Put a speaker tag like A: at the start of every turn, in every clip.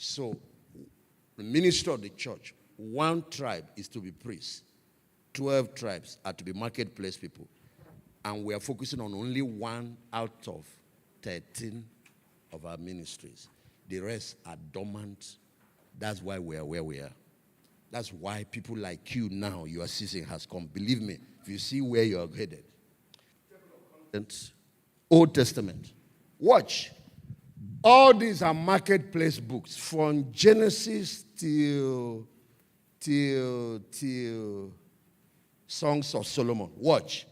A: So, the ministry of the church, one tribe is to be priests. 12 tribes are to be marketplace people. And we are focusing on only one out of 13 of our ministries. The rest are dormant. That's why we are where we are. That's why people like you now, your season has come. Believe me, if you see where you are headed. Old Testament. Watch. All these are marketplace books from Genesis till Songs of Solomon. Watch.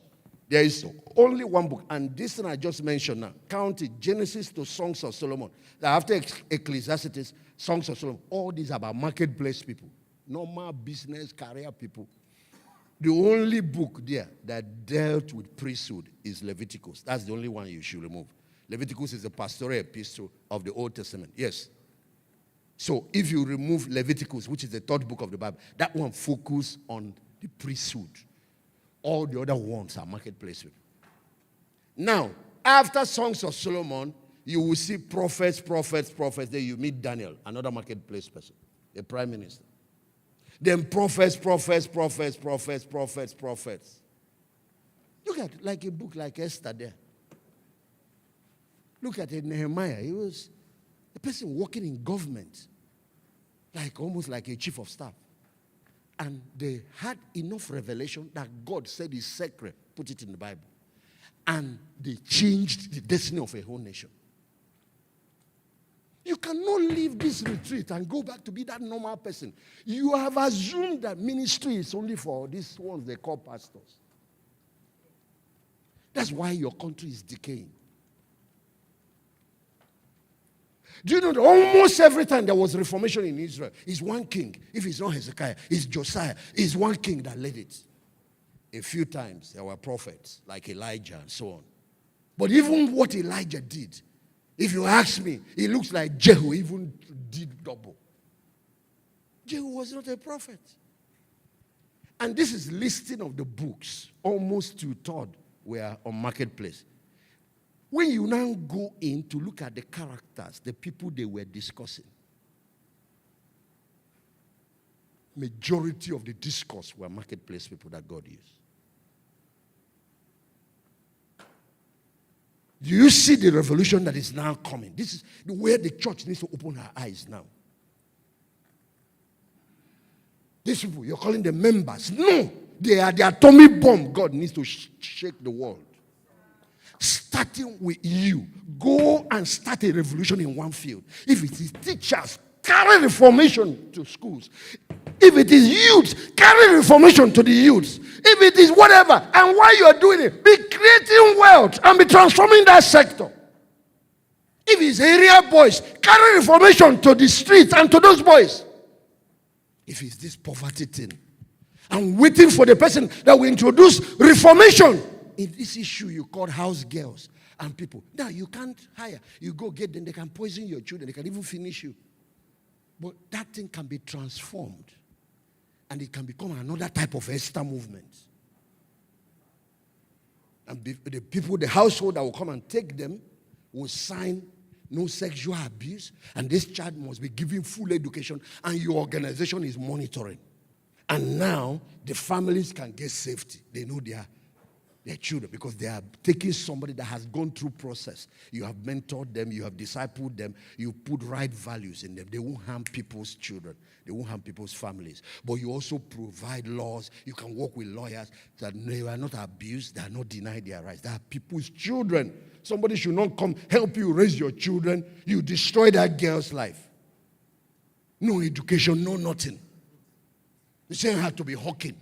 A: There is only one book, and this thing I just mentioned now. Count it, Genesis to Songs of Solomon. After Ecclesiastes, Songs of Solomon. All these are about marketplace people. Normal business, career people. The only book there that dealt with priesthood is Leviticus. That's the only one you should remove. Leviticus is the pastoral epistle of the Old Testament. Yes. So if you remove Leviticus, which is the third book of the Bible, that one focuses on the priesthood. All the other ones are marketplace people. Now, after Songs of Solomon, you will see prophets. Then you meet Daniel, another marketplace person, a prime minister. Then prophets. Look at like a book like Esther there. Look at it, Nehemiah. He was a person working in government, like almost like a chief of staff. And they had enough revelation that God said is sacred, put it in the Bible. And they changed the destiny of a whole nation. You cannot leave this retreat and go back to be that normal person. You have assumed that ministry is only for these ones they call pastors. That's why your country is decaying. Do you know that almost every time there was reformation in Israel, it's one king. If it's not Hezekiah, it's Josiah. It's one king that led it. A few times there were prophets like Elijah and so on. But even what Elijah did, if you ask me, it looks like Jehu even did double. Jehu was not a prophet. And this is listing of the books. Almost 2/3 were on marketplace. When you now go in to look at the characters, the people they were discussing, majority of the discourse were marketplace people that God used. Do you see the revolution that is now coming? This is where the church needs to open her eyes now. These people, you're calling them members. No, they are the atomic bomb. God needs to shake the world. Starting with you. Go and start a revolution in one field. If it is teachers, carry reformation to schools. If it is youth, carry reformation to the youths. If it is whatever, and while you are doing it, be creating wealth and be transforming that sector. If it's area boys, carry reformation to the streets and to those boys. If it's this poverty thing, I'm waiting for the person that will introduce reformation in this issue you call house girls and people. Now, you can't hire. You go get them. They can poison your children. They can even finish you. But that thing can be transformed. And it can become another type of Esther movement. And the people, the household that will come and take them will sign no sexual abuse. And this child must be given full education. And your organization is monitoring. And now, the families can get safety. They know their children, because they are taking somebody that has gone through process. You have mentored them, you have discipled them, you put right values in them. They won't harm people's children. They won't harm people's families. But you also provide laws. You can work with lawyers that they are not abused, they are not denied their rights. They are people's children. Somebody should not come help you raise your children. You destroy that girl's life. No education, no nothing. You say her to be hawking.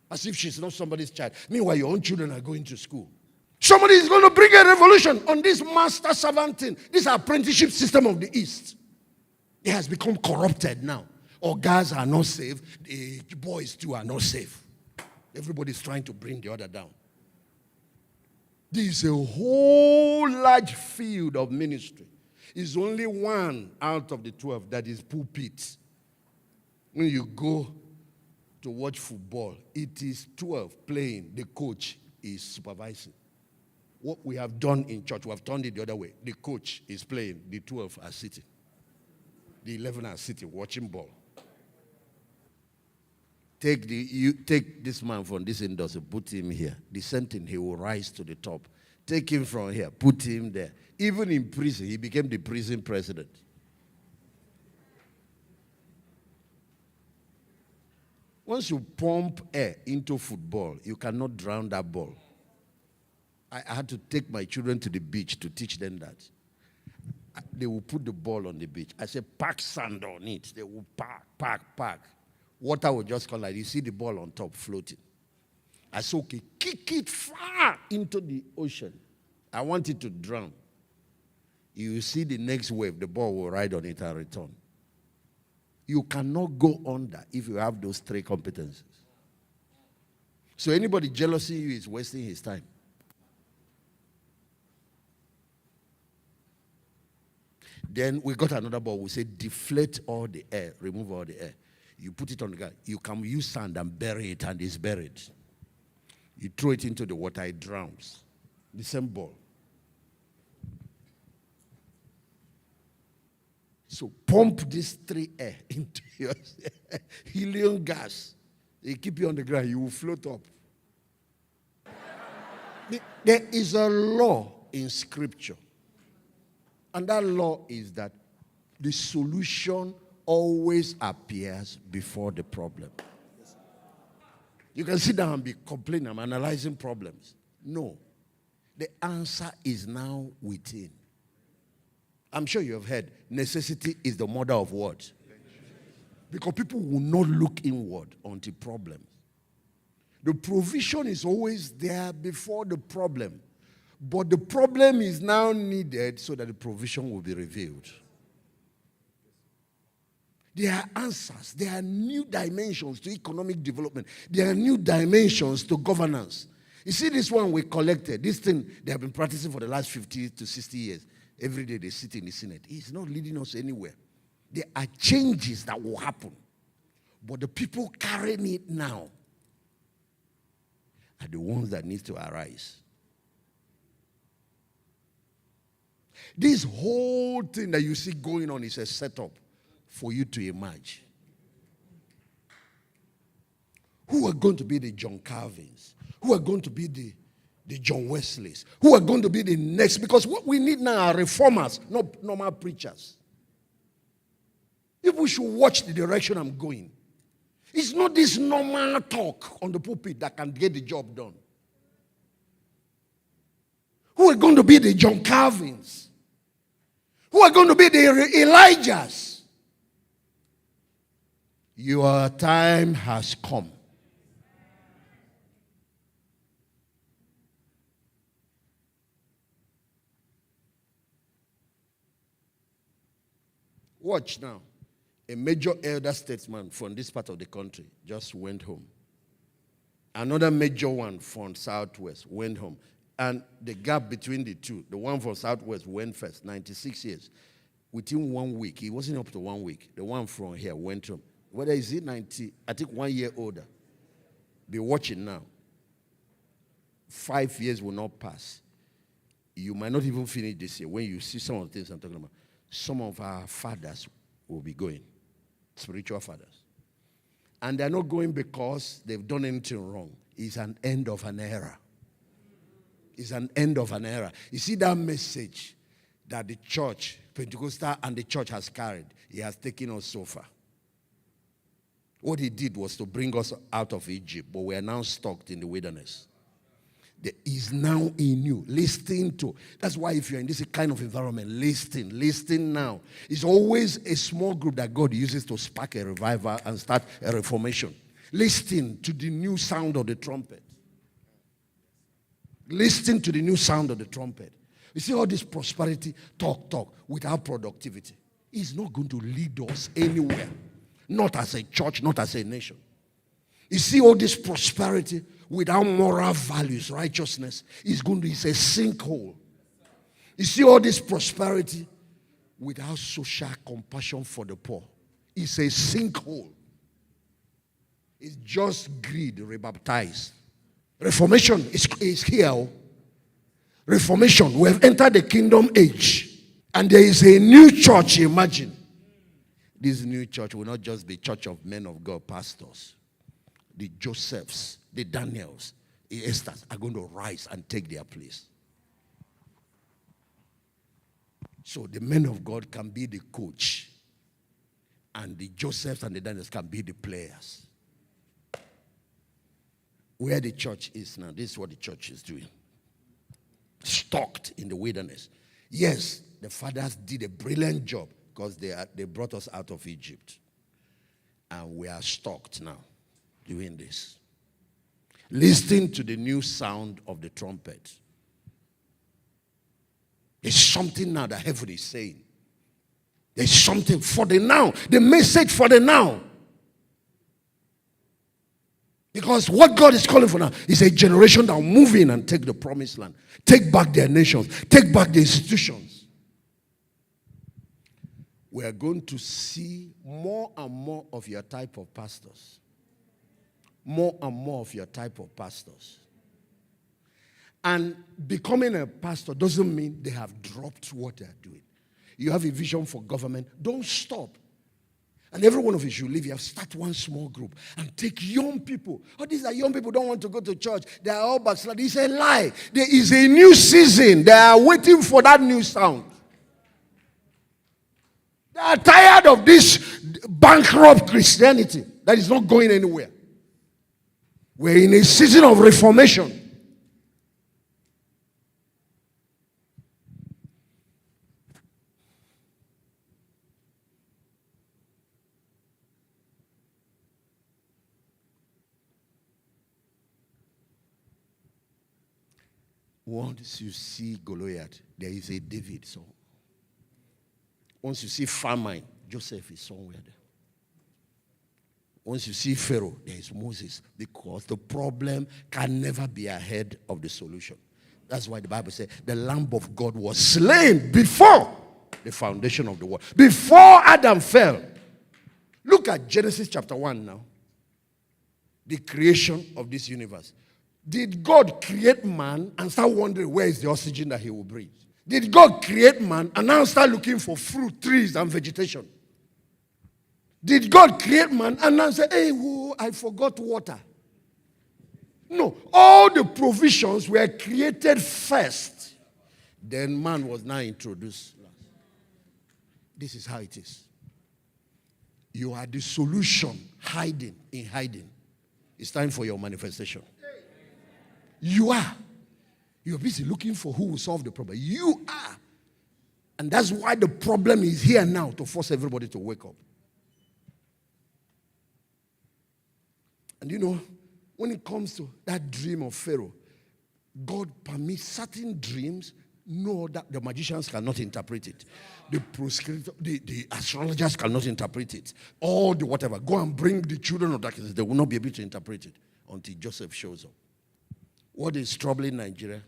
A: As if she's not somebody's child. Meanwhile, your own children are going to school. Somebody is going to bring a revolution on this master servant thing. This apprenticeship system of the East. It has become corrupted now. All guys are not safe. The boys too are not safe. Everybody's trying to bring the other down. There is a whole large field of ministry. It's only one out of the 12 that is pulpit. When you go to watch football, it is 12 playing, the coach is supervising. What we have done in church, we have turned it the other way. The coach is playing, the 12 are sitting. The 11 are sitting watching ball. Take this man from this industry, put him here. The same thing, he will rise to the top. Take him from here, put him there. Even in prison, he became the prison president. Once you pump air into football, you cannot drown that ball. I had to take my children to the beach to teach them that. They will put the ball on the beach. I said, pack sand on it. They will pack. Water will just come like, you see the ball on top floating. I said, okay, kick it far into the ocean. I want it to drown. You see the next wave, the ball will ride on it and return. You cannot go under if you have those three competencies. So anybody jealousy you is wasting his time. Then we got another ball. We say deflate all the air, remove all the air. You put it on the ground. You can use sand and bury it, and it's buried. You throw it into the water, it drowns. The same ball. So pump this 3 air into your helium gas. They keep you on the ground, you will float up. There is a law in Scripture. And that law is that the solution always appears before the problem. You can sit down and be complaining, I'm analyzing problems. No. The answer is now within. I'm sure you have heard, necessity is the mother of what? Because people will not look inward until problems. The provision is always there before the problem. But the problem is now needed so that the provision will be revealed. There are answers. There are new dimensions to economic development. There are new dimensions to governance. You see this one we collected, this thing they have been practicing for the last 50 to 60 years. Every day they sit in the Senate. It's not leading us anywhere. There are changes that will happen. But the people carrying it now are the ones that need to arise. This whole thing that you see going on is a setup for you to emerge. Who are going to be the John Calvins? Who are going to be the John Wesleys? Who are going to be the next? Because what we need now are reformers, not normal preachers. People should watch the direction I'm going. It's not this normal talk on the pulpit that can get the job done. Who are going to be the John Calvins? Who are going to be the Elijahs? Your time has come. Watch now. A major elder statesman from this part of the country just went home. Another major one from Southwest went home. And the gap between the two, the one from Southwest went first, 96 years. Within 1 week, he wasn't up to 1 week. The one from here went home. Whether is he 90, I think 1 year older. Be watching now. 5 years will not pass. You might not even finish this year. When you see some of the things I'm talking about, some of our fathers will be going. Spiritual fathers. And they're not going because they've done anything wrong. It's an end of an era. It's an end of an era. You see that message that the church, Pentecostal and the church has carried, he has taken us so far. What he did was to bring us out of Egypt, but we are now stuck in the wilderness. There is now in you. Listen to. That's why if you're in this kind of environment, listen now. It's always a small group that God uses to spark a revival and start a reformation. Listen to the new sound of the trumpet. Listen to the new sound of the trumpet. You see all this prosperity, talk, without productivity. It's not going to lead us anywhere. Not as a church, not as a nation. You see all this prosperity without moral values, righteousness, it's a sinkhole. You see all this prosperity without social compassion for the poor. It's a sinkhole. It's just greed rebaptized. Reformation is here. Reformation. We have entered the kingdom age. And there is a new church, imagine. This new church will not just be church of men of God, pastors. The Josephs, the Daniels, the Esthers are going to rise and take their place. So the men of God can be the coach, and the Josephs and the Daniels can be the players. Where the church is now, this is what the church is doing. Stalked in the wilderness. Yes, the fathers did a brilliant job because they brought us out of Egypt. And we are stalked now doing this. Listening to the new sound of the trumpet. There's something now that heaven is saying. There's something for the now. The message for the now. Because what God is calling for now is a generation that will move in and take the promised land. Take back their nations. Take back the institutions. We are going to see more and more of your type of pastors. More and more of your type of pastors. And becoming a pastor doesn't mean they have dropped what they are doing. You have a vision for government. Don't stop. And every one of you should leave here, start one small group and take young people. Oh, these are young people who don't want to go to church. They are all backsliding. It's a lie. There is a new season. They are waiting for that new sound. They are tired of this bankrupt Christianity that is not going anywhere. We're in a season of reformation. Once you see Goliath, there is a David song. Once you see famine, Joseph is somewhere there. Once you see Pharaoh, there is Moses. Because the problem can never be ahead of the solution. That's why the Bible says the Lamb of God was slain before the foundation of the world. Before Adam fell. Look at Genesis chapter 1 now. The creation of this universe. Did God create man and start wondering where is the oxygen that he will breathe? Did God create man and now start looking for fruit, trees, and vegetation? Did God create man and now say, hey, whoa, I forgot water? No. All the provisions were created first. Then man was now introduced. This is how it is. You are the solution hiding in hiding. It's time for your manifestation. You are. You're busy looking for who will solve the problem. You are. And that's why the problem is here now to force everybody to wake up. And you know, when it comes to that dream of Pharaoh, God permits certain dreams. No, that the magicians cannot interpret it. The astrologers cannot interpret it. All the whatever. Go and bring the children of darkness. They will not be able to interpret it until Joseph shows up. What is troubling Nigeria?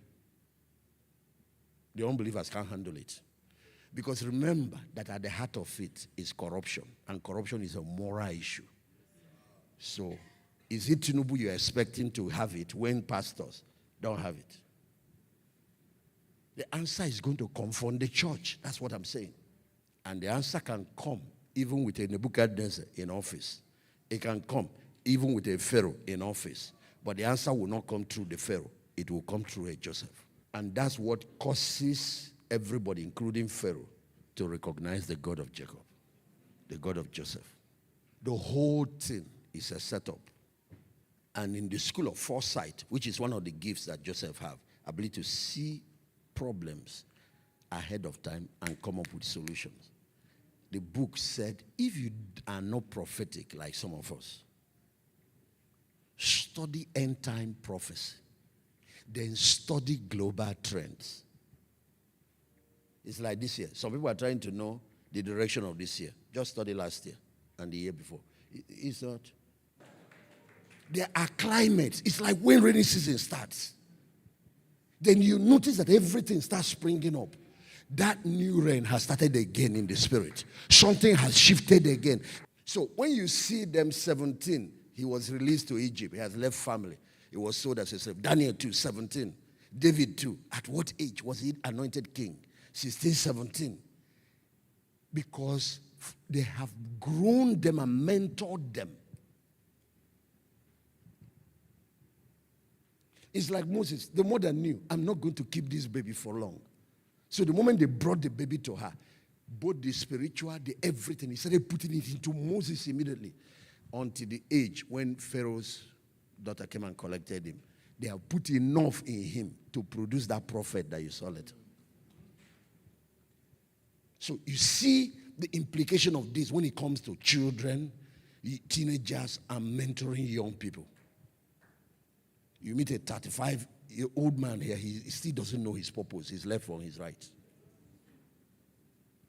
A: The unbelievers can't handle it. Because remember that at the heart of it is corruption. And corruption is a moral issue. So, is it Tinubu you're expecting to have it when pastors don't have it? The answer is going to come from the church. That's what I'm saying. And the answer can come even with a Nebuchadnezzar in office. It can come even with a Pharaoh in office. But the answer will not come through the Pharaoh. It will come through a Joseph. And that's what causes everybody, including Pharaoh, to recognize the God of Jacob, the God of Joseph. The whole thing is a setup. And in the school of foresight, which is one of the gifts that Joseph have, ability to see problems ahead of time and come up with solutions. The book said, if you are not prophetic like some of us, study end-time prophecy. Then study global trends. It's like this year. Some people are trying to know the direction of this year. Just study last year and the year before. It's not. There are climates. It's like when rainy season starts. Then you notice that everything starts springing up. That new rain has started again in the spirit. Something has shifted again. So when you see them 17, he was released to Egypt. He has left family. He was sold as a slave. Daniel 2, 17. David 2. At what age was he anointed king? 16, 17. Because They have grown them and mentored them. It's like Moses. The mother knew, I'm not going to keep this baby for long. So the moment they brought the baby to her, both the spiritual, the everything, he started putting it into Moses immediately until the age when Pharaoh's daughter came and collected him. They have put enough in him to produce that prophet that you saw later. So you see the implication of this when it comes to children, teenagers, and mentoring young people. You meet a 35-year-old man here, he still doesn't know his purpose, his left from his right.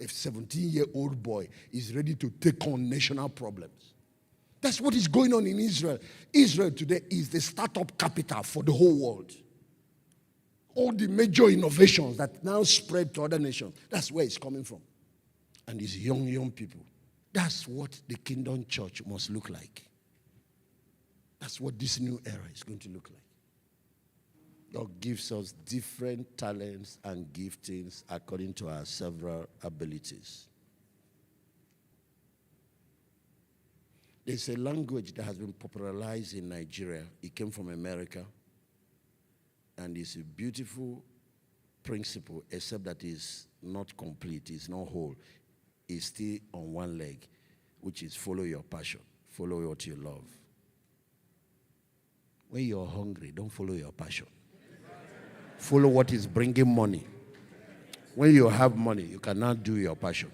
A: A 17-year-old boy is ready to take on national problems. That's what is going on in Israel. Israel today is the startup capital for the whole world. All the major innovations that now spread to other nations, that's where it's coming from. And these young people. That's what the kingdom church must look like. That's what this new era is going to look like. God gives us different talents and giftings according to our several abilities. There's a language that has been popularized in Nigeria. It came from America. And it's a beautiful principle, except that it's not complete, it's not whole. It's still on one leg, which is follow your passion, follow what you love. When you're hungry, don't follow your passion. Follow what is bringing money. When you have money, you cannot do your passion.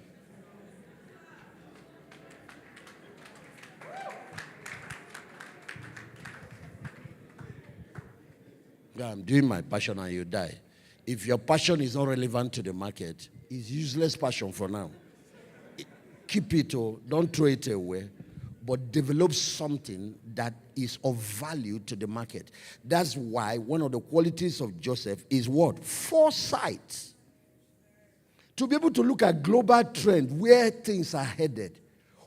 A: Yeah, I'm doing my passion and you die. If your passion is not relevant to the market, it's useless passion for now. Keep it, or don't throw it away, but develop something that is of value to the market. That's why one of the qualities of Joseph is what? Foresight. To be able to look at global trend, where things are headed,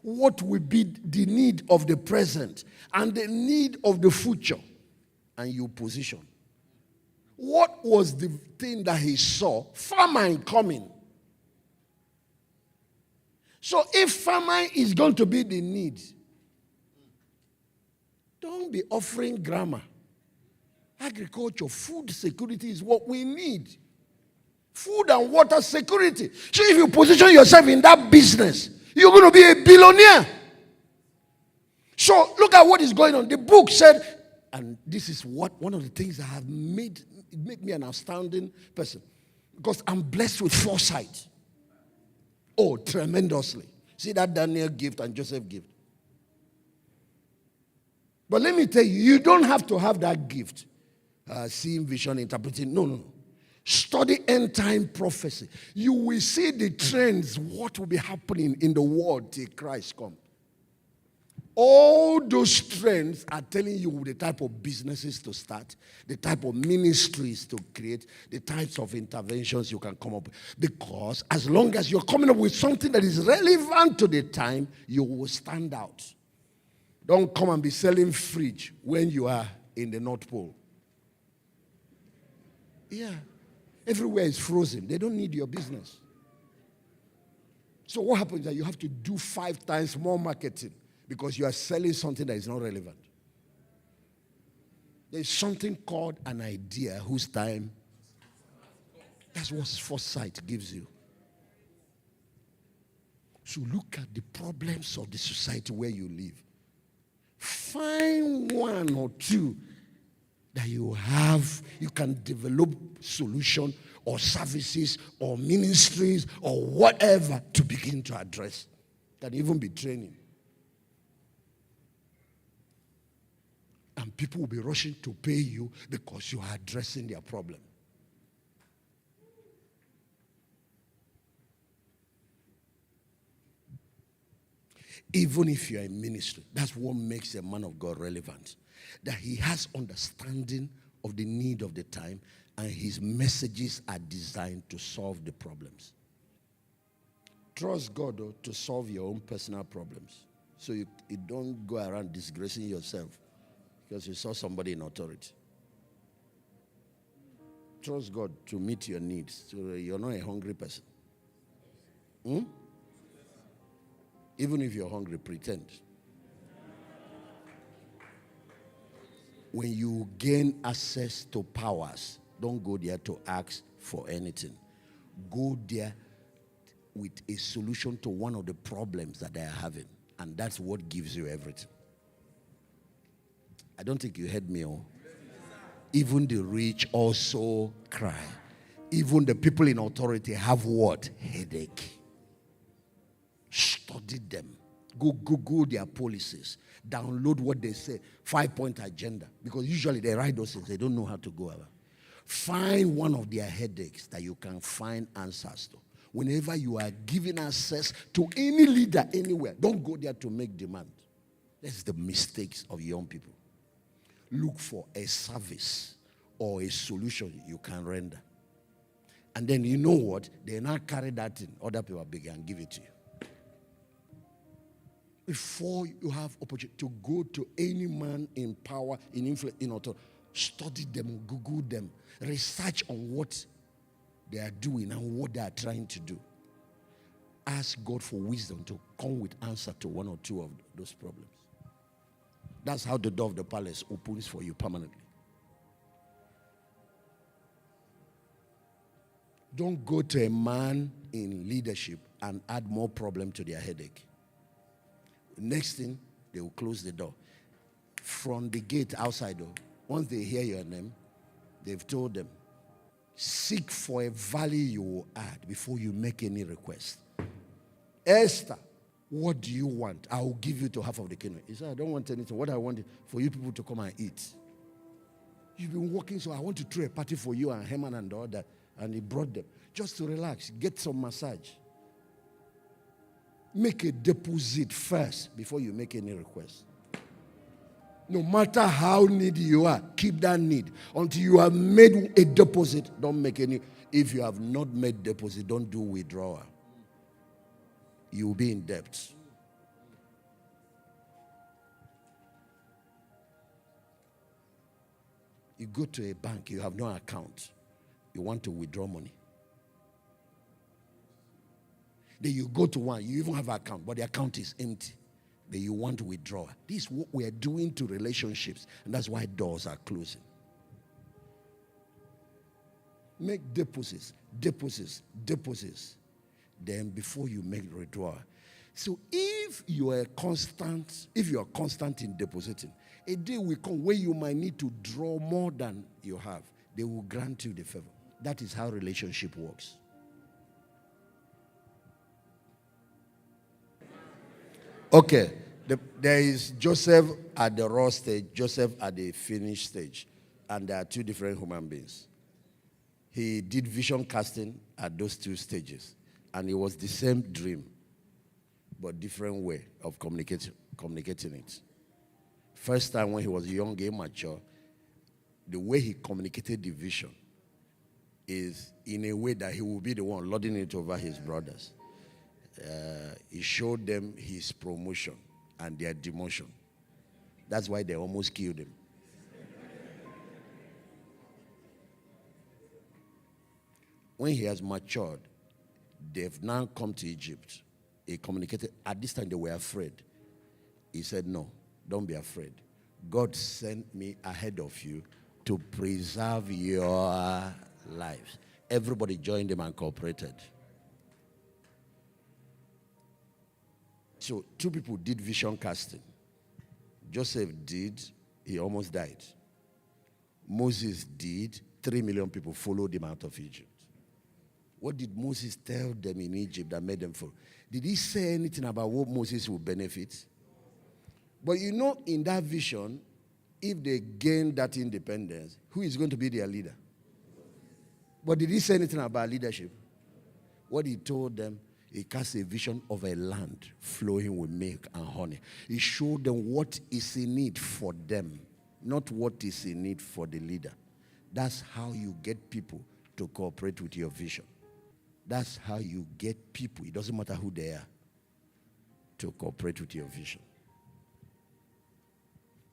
A: what will be the need of the present and the need of the future, and you position. What was the thing that he saw? Famine coming. So if famine is going to be the need, don't be offering grammar. Agriculture, food security is what we need. Food and water security. So if you position yourself in that business, you're going to be a billionaire. So look at what is going on. The book said, and this is what one of the things that have made me an outstanding person, because I'm blessed with foresight. Oh, tremendously. See that Daniel gift and Joseph gift. But let me tell you, you don't have to have that gift. Seeing vision, interpreting. No. Study end time prophecy. You will see the trends, what will be happening in the world till Christ comes. All those trends are telling you the type of businesses to start, the type of ministries to create, the types of interventions you can come up with. Because as long as you're coming up with something that is relevant to the time, you will stand out. Don't come and be selling fridge when you are in the North Pole. Yeah. Everywhere is frozen. They don't need your business. So what happens is that you have to do 5 times more marketing, because you are selling something that is not relevant. There's something called an idea whose time, that's what foresight gives you. So look at the problems of the society where you live. Find 1 or 2 that you can develop solution or services or ministries or whatever to begin to address. Can even be training. And people will be rushing to pay you because you are addressing their problem. Even if you are in ministry, that's what makes a man of God relevant. That he has understanding of the need of the time, and his messages are designed to solve the problems. Trust God, though, to solve your own personal problems. So you don't go around disgracing yourself because you saw somebody in authority. Trust God to meet your needs so you're not a hungry person. Even if you're hungry, pretend. When you gain access to powers, don't go there to ask for anything. Go there with a solution to one of the problems that they are having. And that's what gives you everything. I don't think you heard me. Oh. Even the rich also cry. Even the people in authority have what? Headache. Study them. Go Google their policies. Download what they say. 5-point agenda. Because usually they write those things. They don't know how to go about. Find one of their headaches that you can find answers to. Whenever you are given access to any leader anywhere, don't go there to make demand. That's the mistakes of young people. Look for a service or a solution you can render. And then you know what? They now carry that in. Other people begin and give it to you. Before you have opportunity to go to any man in power, in influence, in authority, study them, Google them, research on what they are doing and what they are trying to do. Ask God for wisdom to come with answer to one or two of those problems. That's how the door of the palace opens for you permanently. Don't go to a man in leadership and add more problem to their headache. Next thing, they will close the door. From the gate outside, though, once they hear your name, they've told them, seek for a value you will add before you make any request. Esther, what do you want? I will give you to half of the kingdom. He said, I don't want anything. What I want is for you people to come and eat. You've been working, so I want to throw a party for you and Haman and all that. And he brought them just to relax, get some massage. Make a deposit first before you make any request. No matter how needy you are, keep that need. Until you have made a deposit, don't make any. If you have not made deposit, don't do withdrawal. You will be in debt. You go to a bank, you have no account. You want to withdraw money. Then you go to one, you even have an account, but the account is empty. Then you want to withdraw. This is what we are doing to relationships, and that's why doors are closing. Make deposits. Then before you make withdrawal. So if you are constant in depositing, a day will come where you might need to draw more than you have. They will grant you the favor. That is how relationship works. Okay, there is Joseph at the raw stage, Joseph at the finished stage. And there are two different human beings. He did vision casting at those two stages. And it was the same dream, but different way of communicating it. First time when he was young, immature, the way he communicated the vision is in a way that he will be the one lording it over his brothers. He showed them his promotion and their demotion. That's why they almost killed him. When he has matured, they've now come to Egypt. He communicated. At this time, they were afraid. He said, no, don't be afraid. God sent me ahead of you to preserve your lives. Everybody joined him and cooperated. So, two people did vision casting. Joseph did, he almost died. Moses did, 3 million people followed him out of Egypt. What did Moses tell them in Egypt that made them follow? Did he say anything about what Moses will benefit? But you know, in that vision, if they gain that independence, who is going to be their leader? But did he say anything about leadership? What he told them, he cast a vision of a land flowing with milk and honey. He showed them what is in need for them, not what is in need for the leader. That's how you get people to cooperate with your vision. That's how you get people, it doesn't matter who they are, to cooperate with your vision.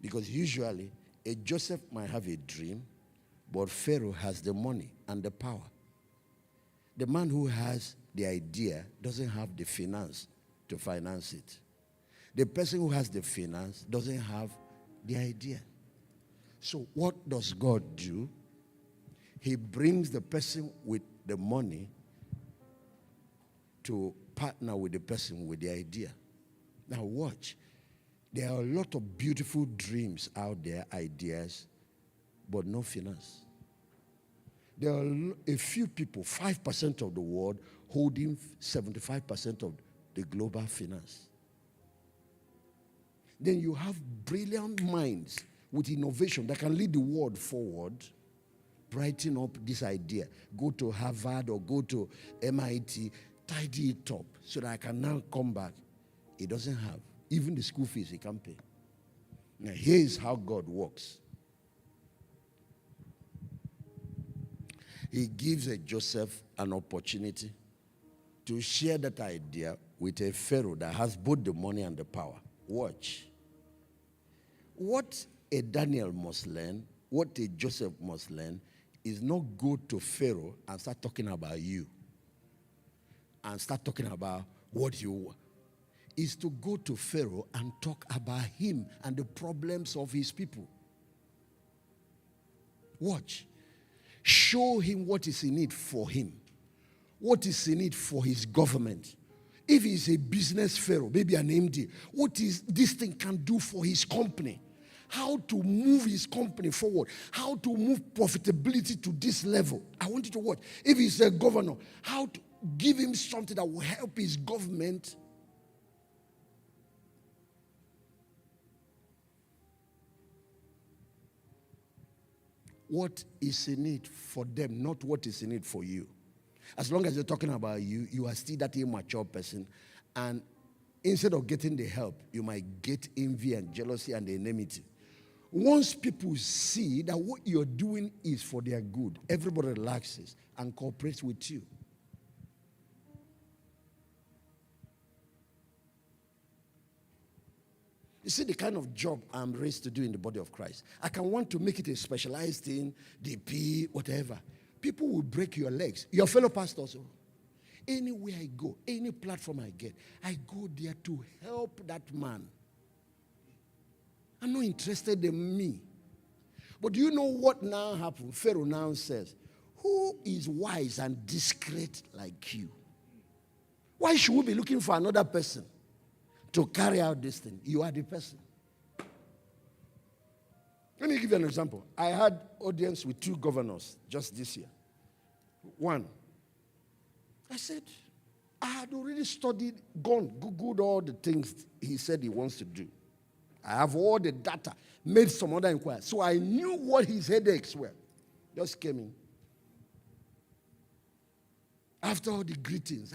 A: Because usually, a Joseph might have a dream, but Pharaoh has the money and the power. The man who has the idea doesn't have the finance to finance it. The person who has the finance doesn't have the idea. So what does God do? He brings the person with the money to partner with the person with the idea. Now watch. There are a lot of beautiful dreams out there, ideas, but no finance. There are a few people, 5% of the world, holding 75% of the global finance. Then you have brilliant minds with innovation that can lead the world forward, brighten up this idea. Go to Harvard or go to MIT, tidy it up so that I can now come back. He doesn't have. Even the school fees he can't pay. Now here is how God works. He gives a Joseph an opportunity to share that idea with a Pharaoh that has both the money and the power. Watch. What a Daniel must learn, what a Joseph must learn, is not go to Pharaoh and start talking about you and start talking about what you want. Is to go to Pharaoh and talk about him and the problems of his people. Watch. Show him what is in it for him. What is in it for his government. If he's a business Pharaoh, maybe an MD, what is this thing can do for his company? How to move his company forward. How to move profitability to this level. I want you to watch. If he's a governor, how to give him something that will help his government. What is in it for them, not what is in it for you. As long as you're talking about you, you are still that immature person. And instead of getting the help, you might get envy and jealousy and enmity. Once people see that what you're doing is for their good, everybody relaxes and cooperates with you. You see the kind of job I'm raised to do in the body of Christ. I can want to make it a specialized thing, DP, whatever. People will break your legs. Your fellow pastors, anywhere I go, any platform I get, I go there to help that man. I'm not interested in me. But do you know what now happened? Pharaoh now says, who is wise and discreet like you? Why should we be looking for another person to carry out this thing? You are the person. Let me give you an example. I had audience with 2 governors just this year. One, I said, I had already studied, Googled all the things he said he wants to do. I have all the data, made some other inquiries. So I knew what his headaches were. Just came in. After all the greetings,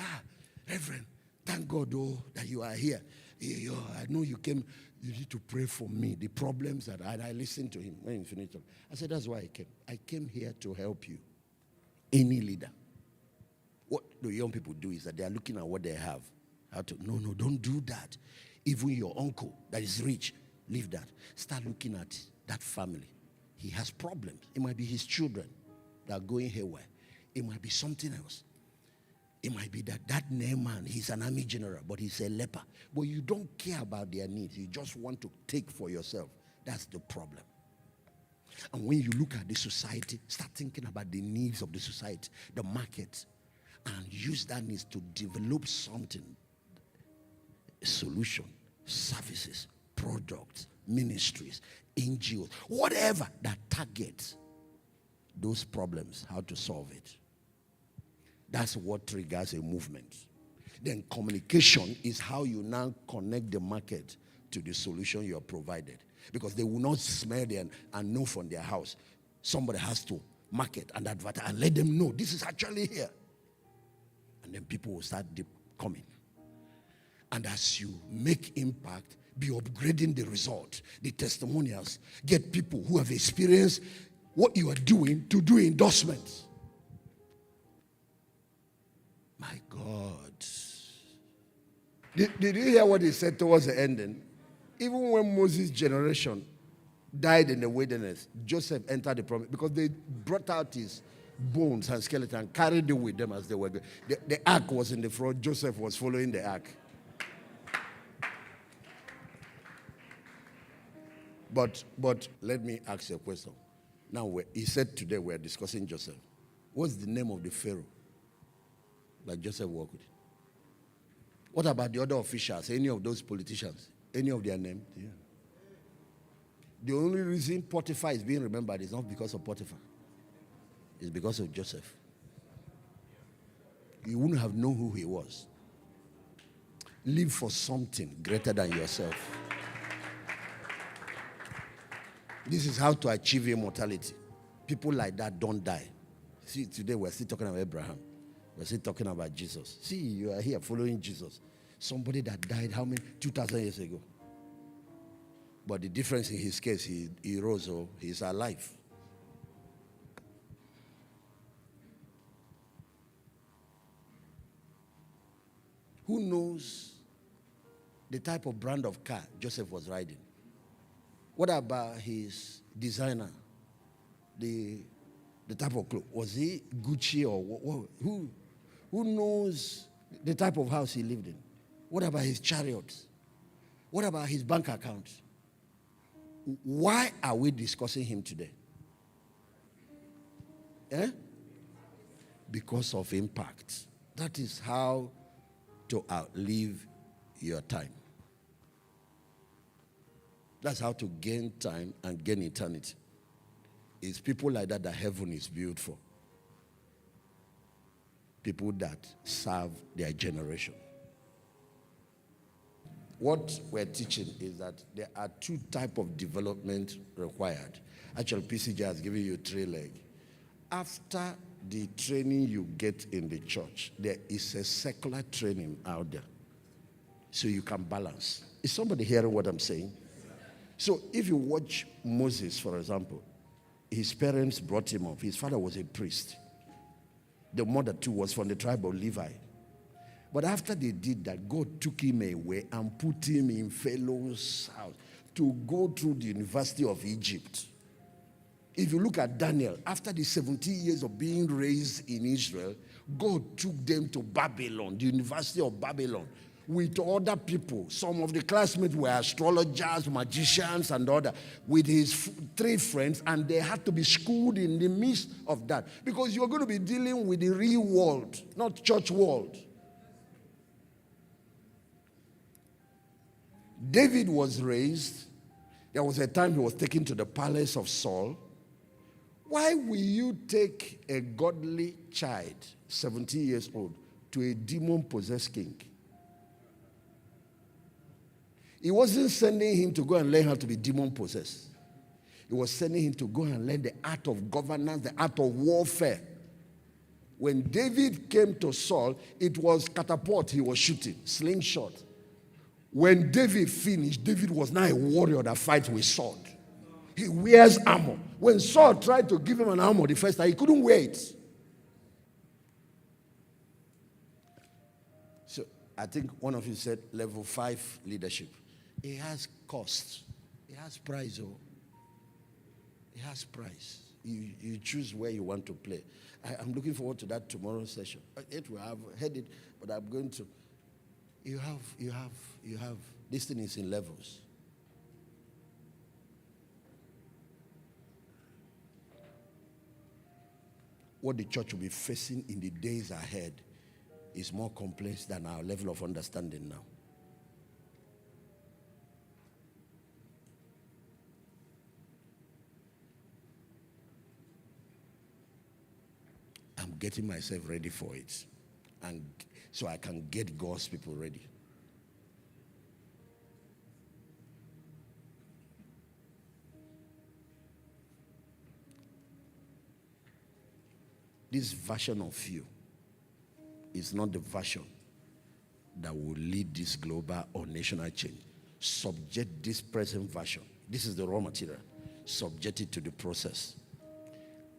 A: Reverend, thank God, that you are here. I know you came, you need to pray for me, the problems that I listened to him when he finished. I said, that's why I came. I came here to help you. Any leader. What the young people do is that they are looking at what they have. No, don't do that. Even your uncle that is rich, leave that. Start looking at that family. He has problems. It might be his children that are going haywire. It might be something else. It might be that man, he's an army general, but he's a leper. But you don't care about their needs. You just want to take for yourself. That's the problem. And when you look at the society, start thinking about the needs of the society, the market, and use that needs to develop something, a solution, services, products, ministries, NGOs, whatever that targets those problems, how to solve it. That's what triggers a movement. Then communication is how you now connect the market to the solution you have provided. Because they will not smell it and know from their house. Somebody has to market and advertise and let them know this is actually here. And then people will start coming. And as you make impact, be upgrading the result, the testimonials. Get people who have experienced what you are doing to do endorsements. My God. Did you hear what he said towards the ending? Even when Moses' generation died in the wilderness, Joseph entered the promise because they brought out his bones and skeleton and carried them with them as they were going. The ark was in the front. Joseph was following the ark. But let me ask you a question. Now, he said today we're discussing Joseph. What's the name of the Pharaoh that Joseph worked with? What about the other officials, any of those politicians? Any of their names? Yeah. The only reason Potiphar is being remembered is not because of Potiphar. It's because of Joseph. You wouldn't have known who he was. Live for something greater than yourself. This is how to achieve immortality. People like that don't die. See, today we're still talking about Abraham. We're still talking about Jesus. See, you are here following Jesus. Somebody that died how many? 2,000 years ago. But the difference in his case, he rose, or he's alive. Who knows the type of brand of car Joseph was riding? What about his designer? The type of clothes. Was he Gucci or what? Who knows the type of house he lived in? What about his chariots? What about his bank account? Why are we discussing him today? Because of impact. That is how to outlive your time. That's how to gain time and gain eternity. It's people like that heaven is built for. People that serve their generation. What we're teaching is that there are two types of development required. Actually, PCJ has given you 3 legs. After the training you get in the church, there is a secular training out there. So you can balance. Is somebody hearing what I'm saying? So if you watch Moses, for example, his parents brought him up. His father was a priest. The mother too was from the tribe of Levi. But after they did that, God took him away and put him in Pharaoh's house to go through the University of Egypt. If you look at Daniel, after the 70 years of being raised in Israel, God took them to Babylon, the University of Babylon, with other people. Some of the classmates were astrologers, magicians, and other, with his 3 friends, and they had to be schooled in the midst of that. Because you're going to be dealing with the real world, not church world. David was raised. There was a time he was taken to the palace of Saul. Why will you take a godly child, 17 years old, to a demon-possessed king? He wasn't sending him to go and learn how to be demon-possessed. He was sending him to go and learn the art of governance, the art of warfare. When David came to Saul, it was catapult he was shooting, slingshot. When David finished, David was now a warrior that fights with sword. He wears armor. When Saul tried to give him an armor the first time, he couldn't wear it. So I think one of you said level 5 leadership. It has cost. It has price. Oh, it has price. You choose where you want to play. I'm looking forward to that tomorrow's session. I've heard it, but I'm going to. You have. This thing is in levels. What the church will be facing in the days ahead is more complex than our level of understanding now. I'm getting myself ready for it, and so I can get God's people ready. This version of you is not the version that will lead this global or national change. Subject this present version. This is the raw material. Subject it to the process.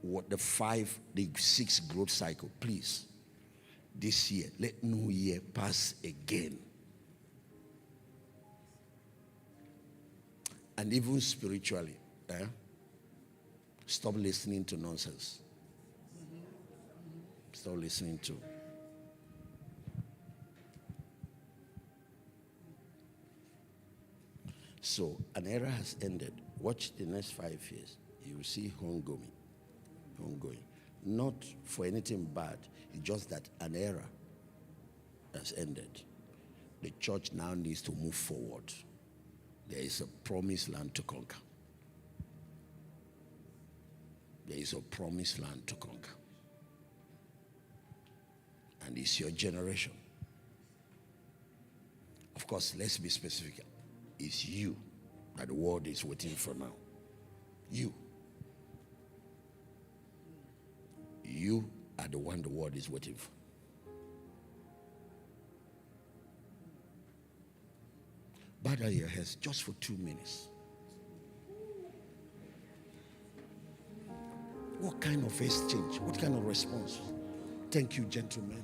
A: What the 6 growth cycle, please. This year, let no year pass again. And even spiritually, stop listening to nonsense. Stop listening to. So an era has ended. Watch the next 5 years. You will see ongoing. Not for anything bad. It's just that an era has ended. The church now needs to move forward. There is a promised land to conquer. There is a promised land to conquer. And it's your generation. Of course, let's be specific. It's you that the world is waiting for now. You. You are the one the world is waiting for. Bow down your heads just for 2 minutes. What kind of exchange? What kind of response? Thank you, gentlemen.